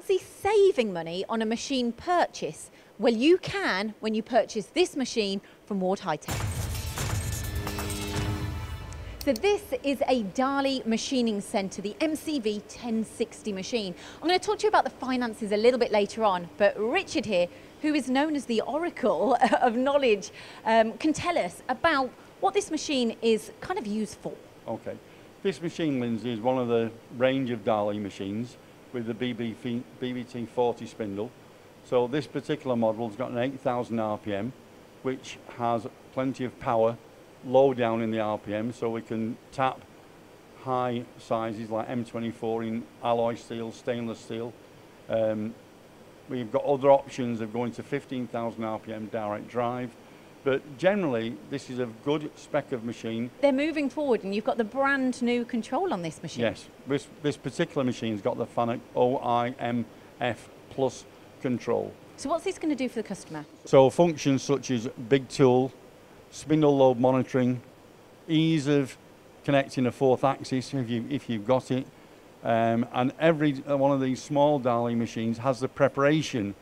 fancy saving money on a machine purchase? Well, you can when you purchase this machine from Ward High Tech. So this is a DAH LI Machining Centre, the MCV-1060 machine. I'm going to talk to you about the finances a little bit later on, but Richard here, who is known as the oracle of knowledge, can tell us about what this machine is kind of used for. Okay. This machine, Lyndsey, is one of the range of DAH LI machines with the BBT40 spindle. So this particular model has got an 8,000 RPM, which has plenty of power low down in the RPM, so we can tap high sizes like M24 in alloy steel, stainless steel. We've got other options of going to 15,000 RPM direct drive, but generally this is a good spec of machine. They're moving forward and you've got the brand new control on this machine. Yes, this particular machine's got the FANUC OIMF Plus control. So what's this going to do for the customer? So functions such as big tool, spindle load monitoring, ease of connecting a fourth axis if you've got it, and every one of these small DAH LI machines has the preparation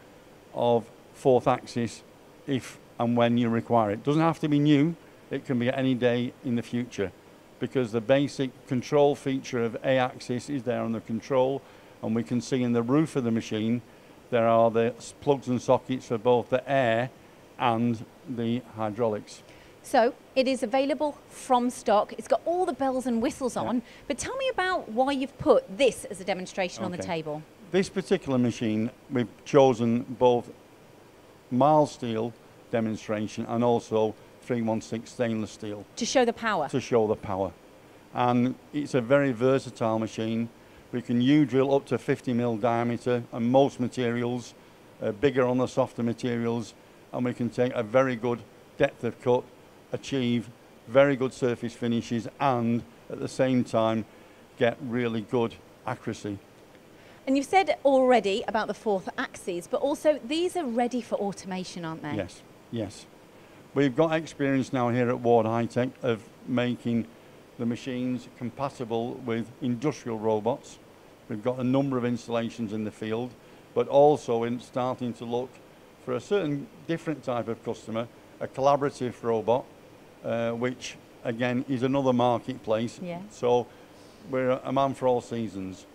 of fourth axis if and when you require it. Doesn't have to be new, it can be at any day in the future, because the basic control feature of A axis is there on the control, and we can see in the roof of the machine there are the plugs and sockets for both the air and the hydraulics. So it is available from stock. It's got all the bells and whistles on, but tell me about why you've put this as a demonstration on the table. This particular machine, we've chosen both mild steel demonstration and also 316 stainless steel. To show the power? To show the power. And it's a very versatile machine. We can U-drill up to 50mm diameter on most materials, bigger on the softer materials, and we can take a very good depth of cut, achieve very good surface finishes, and at the same time get really good accuracy. And you've said already about the fourth axis, but also these are ready for automation, aren't they? Yes, yes. We've got experience now here at Ward High Tech of making the machines compatible with industrial robots. We've got a number of installations in the field, but also in starting to look for a certain different type of customer, a collaborative robot, which again is another marketplace. Yeah. So we're a man for all seasons.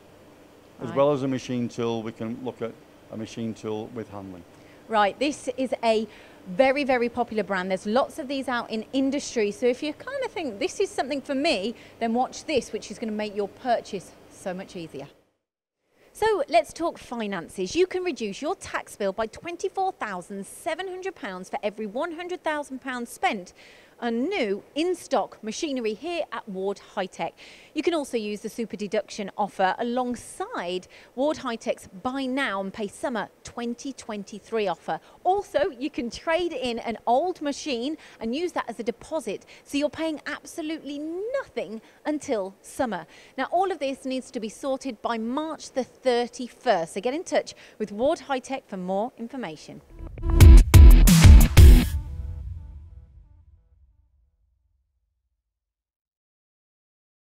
As well as a machine tool, we can look at a machine tool with handling. Right, this is a very, very popular brand. There's lots of these out in industry. So if you kind of think this is something for me, then watch this, which is going to make your purchase so much easier. So let's talk finances. You can reduce your tax bill by £24,700 for every £100,000 spent on new in-stock machinery here at Ward High Tech. You can also use the super deduction offer alongside Ward High Tech's Buy Now and Pay Summer 2023 offer. Also, you can trade in an old machine and use that as a deposit, so you're paying absolutely nothing until summer. Now, all of this needs to be sorted by March the 31st, so get in touch with Ward High Tech for more information.